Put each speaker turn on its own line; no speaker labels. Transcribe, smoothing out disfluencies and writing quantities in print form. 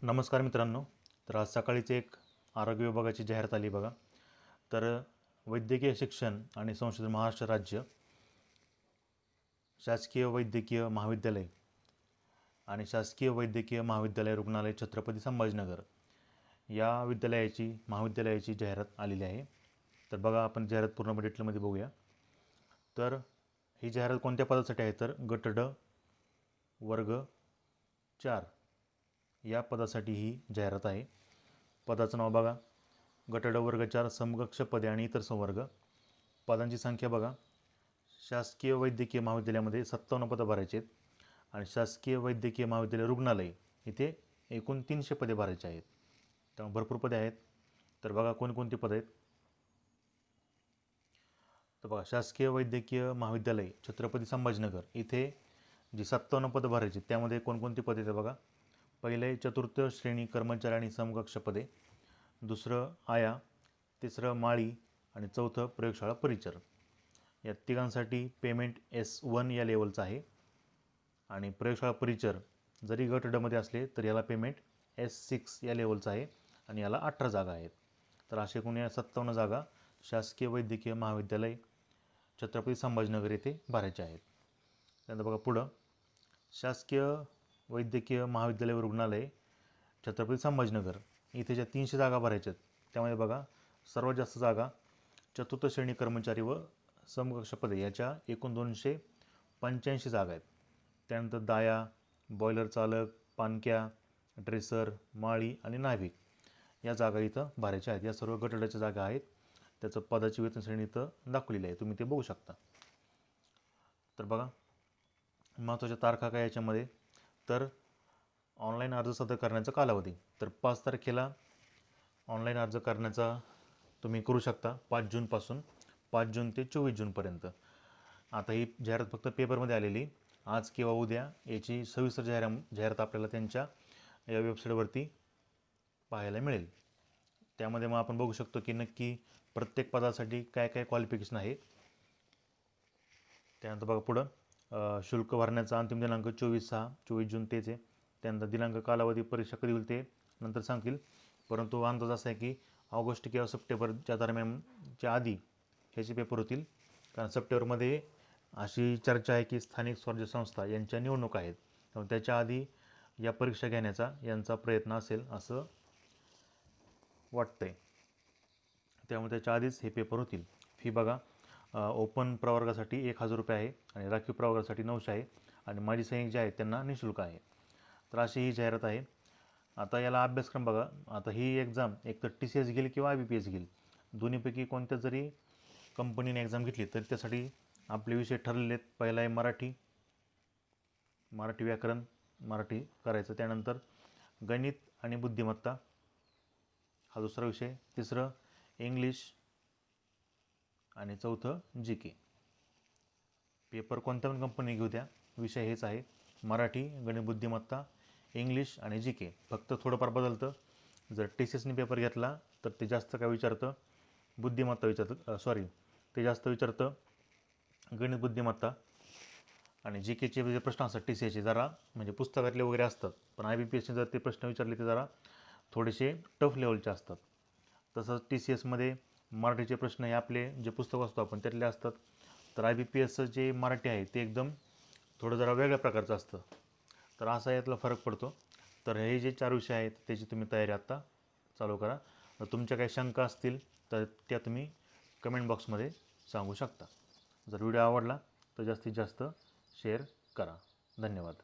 नमस्कार मित्रांनो. तर आज सकाळीच एक आरोग्य विभागाची जाहिरात आली बघा. तर वैद्यकीय शिक्षण आणि संशोधन महाराष्ट्र राज्य शासकीय वैद्यकीय महाविद्यालय आणि शासकीय वैद्यकीय महाविद्यालय रुग्णालय छत्रपती संभाजीनगर या महाविद्यालयाची जाहिरात आलेली आहे. तर बघा, आपण जाहिरात पूर्ण डिटेलमध्ये बघूया. तर ही जाहिरात कोणत्या पदासाठी आहे तर गट ड वर्ग 4 या पदासाठी ही जाहिरात आहे. पदाचं नाव बघा, गट ड वर्ग 4 समकक्ष पदे आणि इतर संवर्ग. पदांची संख्या बघा, शासकीय वैद्यकीय महाविद्यालयामध्ये 57 पदं भरायची आहेत आणि शासकीय वैद्यकीय महाविद्यालय रुग्णालय इथे एकूण 300 पदे भरायची आहेत. त्यामुळे भरपूर पदे आहेत. तर बघा कोणकोणती पदं आहेत. तर बघा, शासकीय वैद्यकीय महाविद्यालय छत्रपती संभाजीनगर इथे जी 57 पदं भरायची त्यामध्ये कोणकोणती पदे आहेत बघा. पहिले चतुर्थ श्रेणी कर्मचारी आणि समकक्ष पदे, दुसरं आया, तिसरं माळी आणि चौथं प्रयोगशाळा परिचर. या तिघांसाठी पेमेंट S1 या लेवलचं आहे आणि प्रयोगशाळा परिचर जरी गट डमध्ये असले तर याला पेमेंट S6 या लेवलचं आहे आणि याला 18 जागा आहेत. तर असे एकूण या 57 जागा शासकीय वैद्यकीय महाविद्यालय छत्रपती संभाजीनगर येथे भरायचे आहेत. त्यानंतर बघा पुढं, शासकीय वैद्यकीय महाविद्यालय व रुग्णालय छत्रपती संभाजीनगर इथे ज्या 300 जागा भरायच्या आहेत त्यामध्ये बघा, सर्वात जास्त जागा चतुर्थ श्रेणी कर्मचारी व समकक्ष पदे याच्या एकूण 285 जागा आहेत. त्यानंतर दाया, बॉयलर चालक, पानक्या, ड्रेसर, माळी आणि नाभिक या जागा इथं भरायच्या आहेत. या सर्व गटडाच्या जागा आहेत. त्याचं पदाची वेतन श्रेणी इथं दाखवलेली आहे, तुम्ही ते बघू शकता. तर बघा, महत्त्वाच्या तारखा काय याच्यामध्ये तर ऑनलाईन अर्ज सादर करण्याचा कालावधी. तर 5 तारखेला ऑनलाईन अर्ज करण्याचा तुम्ही करू शकता 5 जूनपासून 5 जून ते 24 जूनपर्यंत. आता ही जाहिरात फक्त पेपरमध्ये आलेली, आज किंवा उद्या याची सविस्तर जाहिरात आपल्याला त्यांच्या या वेबसाईटवरती पाहायला मिळेल. त्यामध्ये मग आपण बघू शकतो की नक्की प्रत्येक पदासाठी काय काय क्वालिफिकेशन आहे. त्यानंतर बघा पुढं, शुल्क भरण्याचा अंतिम दिनांक 24 जून तेच आहे. त्यानंतर दिनांक, कालावधी, परीक्षा कधी होईल ते नंतर सांगतील, परंतु अंदाज असा आहे की ऑगस्ट किंवा सप्टेंबरच्या दरम्यानच्या आधी ह्याचे पेपर होतील. कारण सप्टेंबरमध्ये अशी चर्चा आहे की स्थानिक स्वराज्य संस्था यांच्या निवडणूक आहेत, त्यामुळे त्याच्या आधी या परीक्षा घेण्याचा यांचा प्रयत्न असेल असं वाटतंय. त्यामुळे त्याच्या आधीच हे पेपर होतील. फी बघा, ओपन प्रवर्गासाठी 1000 रुपये आहे आणि राखीव प्रवर्गासाठी 900 आहे आणि माजी सैनिक जे आहेत त्यांना निःशुल्क आहे. तर अशी ही जाहिरात आहे. आता याला अभ्यासक्रम बघा. आता ही एक्झाम एक तर TCS घेईल किंवा IBPS घेईल, दोन्हीपैकी कोणत्या जरी कंपनीने एक्झाम घेतली तर त्यासाठी आपले विषय ठरलेले आहेत. पहिला आहे मराठी व्याकरण मराठी करायचं, त्यानंतर गणित आणि बुद्धिमत्ता हा दुसरा विषय, तिसरं इंग्लिश आणि चौथं GK. पेपर कोणत्या पण कंपनी घेऊ द्या, विषय हेच आहे, मराठी, गणित, बुद्धिमत्ता, इंग्लिश आणि GK. फक्त थोडंफार बदलतं. जर TCSने पेपर घेतला तर ते जास्त काय विचारतं, बुद्धिमत्ता विचारतं, ते जास्त विचारतं गणित, बुद्धिमत्ता आणि GKचे जे प्रश्न असतात TCSचे जरा म्हणजे पुस्तकातले वगैरे असतात, पण IBPSने जर ते प्रश्न विचारले ते जरा थोडेसे टफ लेवलचे असतात. तसंच TCSमध्ये मराठीचे प्रश्न हे आपले जे पुस्तक असतो आपण त्यातले असतात, तर IBPSचं जे मराठी आहे ते एकदम थोडं जरा वेगळ्या प्रकारचं असतं. तर असा यातला फरक पडतो. तर हे जे 4 विषय आहेत त्याची तुम्ही तयारी आत्ता चालू करा. जर तुमच्या काही शंका असतील तर त्या तुम्ही कमेंट बॉक्समध्ये सांगू शकता. जर व्हिडिओ आवडला तर जास्तीत जास्त शेअर करा. धन्यवाद.